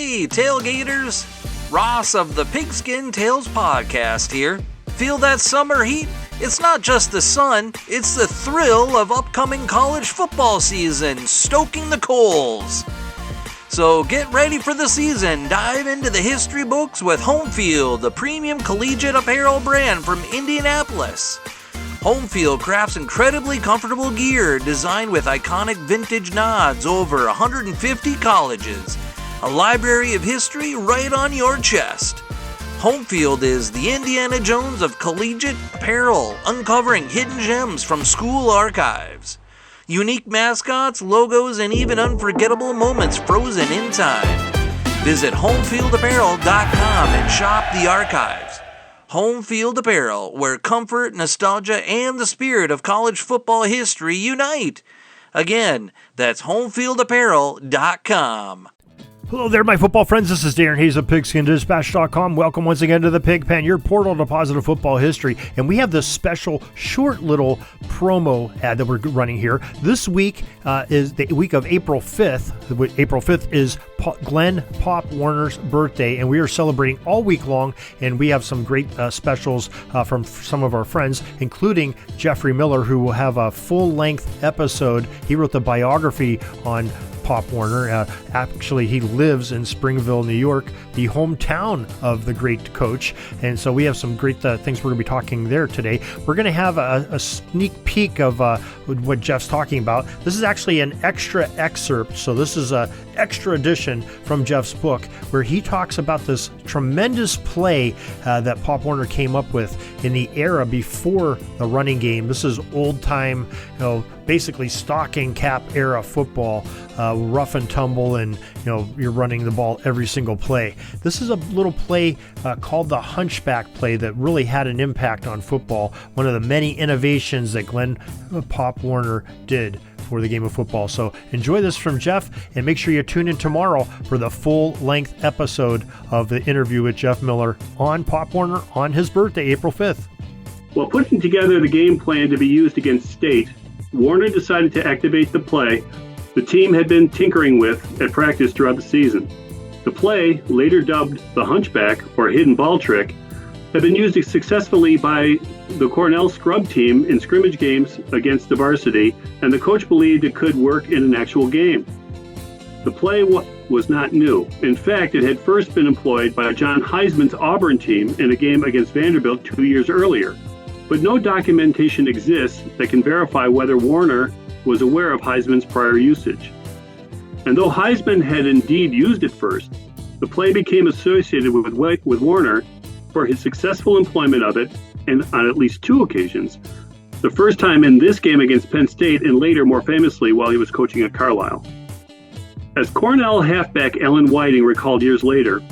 Hey, tailgaters! Ross of the Pigskin Tales podcast here. Feel that summer heat? It's not just the sun, it's the thrill of upcoming college football season, stoking the coals. So get ready for the season. Dive into the history books with Homefield, the premium collegiate apparel brand from Indianapolis. Homefield crafts incredibly comfortable gear designed with iconic vintage nods over 150 colleges. A library of history right on your chest. Homefield is the Indiana Jones of collegiate apparel, uncovering hidden gems from school archives. Unique mascots, logos, and even unforgettable moments frozen in time. Visit homefieldapparel.com and shop the archives. Homefield Apparel, where comfort, nostalgia, and the spirit of college football history unite. Again, that's homefieldapparel.com. Hello there, my football friends. This is Darren Hayes of PigskinDispatch.com. Welcome once again to the Pig Pen, your portal to positive football history. And we have this special short little promo ad that we're running here. This week is the week of April 5th. April 5th is Gelnn Pop Warner's birthday, and we are celebrating all week long. And we have some great specials from some of our friends, including Jeffrey Miller, who will have a full-length episode. He wrote the biography on Pop Warner. Actually, he lives in Springville, New York, the hometown of the great coach. And so we have some great things we're going to be talking there today. We're going to have a sneak peek of what Jeff's talking about. This is actually an extra excerpt. So this is an extra edition from Jeff's book where he talks about this tremendous play that Pop Warner came up with in the era before the running game. This is old time, basically stocking cap era football, rough and tumble, and you're running the ball every single play. This is a little play called the Hunchback play that really had an impact on football. One of the many innovations that Gelnn Pop Warner did for the game of football. So enjoy this from Jeff, and make sure you tune in tomorrow for the full-length episode of the interview with Jeff Miller on Pop Warner on his birthday, April 5th. While putting together the game plan to be used against State, Warner decided to activate the play the team had been tinkering with at practice throughout the season. The play, later dubbed the Hunchback or hidden ball trick, had been used successfully by the Cornell scrub team in scrimmage games against the varsity, and the coach believed it could work in an actual game. The play was not new. In fact, it had first been employed by John Heisman's Auburn team in a game against Vanderbilt 2 years earlier. But no documentation exists that can verify whether Warner was aware of Heisman's prior usage. And though Heisman had indeed used it first, the play became associated with Warner for his successful employment of it, and on at least two occasions. The first time in this game against Penn State, and later more famously while he was coaching at Carlisle. As Cornell halfback Ellen Whiting recalled years later,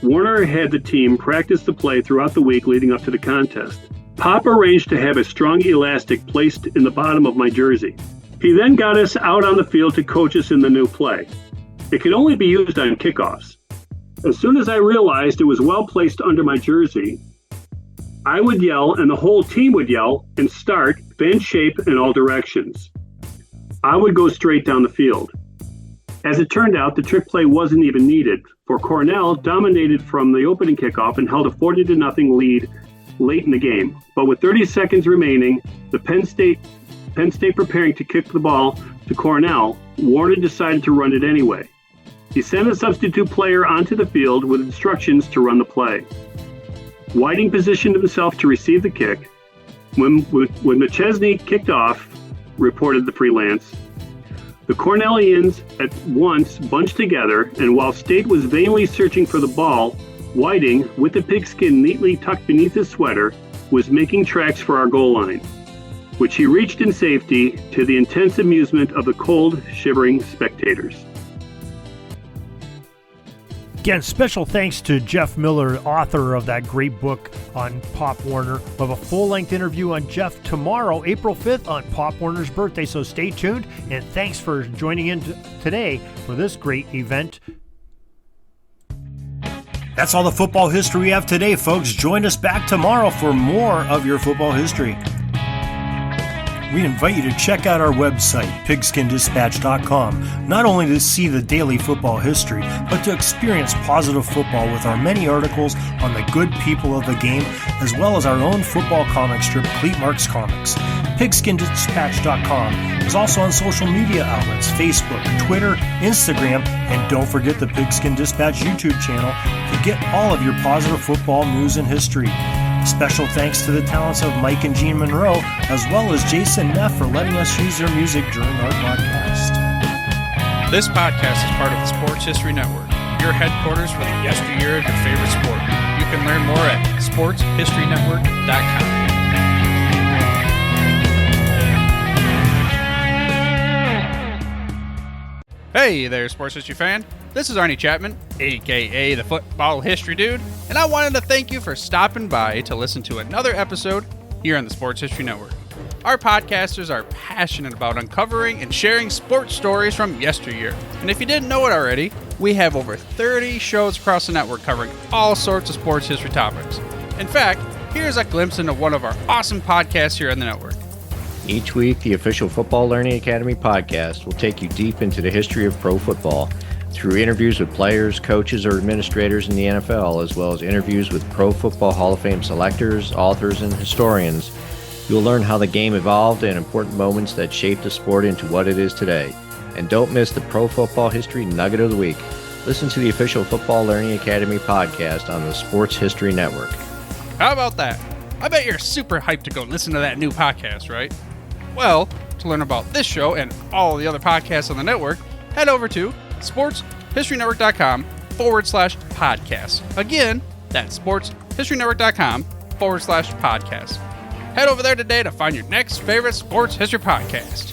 Warner had the team practice the play throughout the week leading up to the contest. Pop arranged to have a strong elastic placed in the bottom of my jersey. He then got us out on the field to coach us in the new play. It could only be used on kickoffs. As soon as I realized it was well placed under my jersey, I would yell and the whole team would yell and start, fan shape in all directions. I would go straight down the field. As it turned out, the trick play wasn't even needed, for Cornell dominated from the opening kickoff and held a 40-0 lead late in the game. But with 30 seconds remaining, the Penn State preparing to kick the ball to Cornell, Warner decided to run it anyway. He sent a substitute player onto the field with instructions to run the play. Whiting positioned himself to receive the kick. When McChesney kicked off, reported the freelance, the Cornellians at once bunched together, and while State was vainly searching for the ball, Whiting, with the pigskin neatly tucked beneath his sweater, was making tracks for our goal line, which he reached in safety to the intense amusement of the cold, shivering spectators. Again, special thanks to Jeff Miller, author of that great book on Pop Warner. We'll have a full-length interview on Jeff tomorrow, April 5th, on Pop Warner's birthday, so stay tuned, and thanks for joining in today for this great event. That's all the football history we have today, folks. Join us back tomorrow for more of your football history. we invite you to check out our website, pigskindispatch.com, not only to see the daily football history, but to experience positive football with our many articles on the good people of the game, as well as our own football comic strip, Cleat Marks Comics. Pigskindispatch.com is also on social media outlets, Facebook, Twitter, Instagram, and don't forget the Pigskin Dispatch YouTube channel to get all of your positive football news and history. Special thanks to the talents of Mike and Gene Monroe, as well as Jason Neff for letting us use their music during our podcast. This podcast is part of the Sports History Network, your headquarters for the yesteryear of your favorite sport. You can learn more at sportshistorynetwork.com. Hey there, sports history fan. This is Arnie Chapman, aka the Football History Dude, and I wanted to thank you for stopping by to listen to another episode here on the Sports History Network. Our podcasters are passionate about uncovering and sharing sports stories from yesteryear. And if you didn't know it already, we have over 30 shows across the network covering all sorts of sports history topics. In fact, here's a glimpse into one of our awesome podcasts here on the network. Each week, the official Football Learning Academy podcast will take you deep into the history of pro football through interviews with players, coaches, or administrators in the NFL, as well as interviews with Pro Football Hall of Fame selectors, authors, and historians. You'll learn how the game evolved and important moments that shaped the sport into what it is today. And don't miss the Pro Football History Nugget of the Week. Listen to the official Football Learning Academy podcast on the Sports History Network. How about that? I bet you're super hyped to go listen to that new podcast, right? Well, to learn about this show and all the other podcasts on the network, head over to sportshistorynetwork.com/podcast. Again, that's sportshistorynetwork.com/podcast. Head over there today to find your next favorite sports history podcast.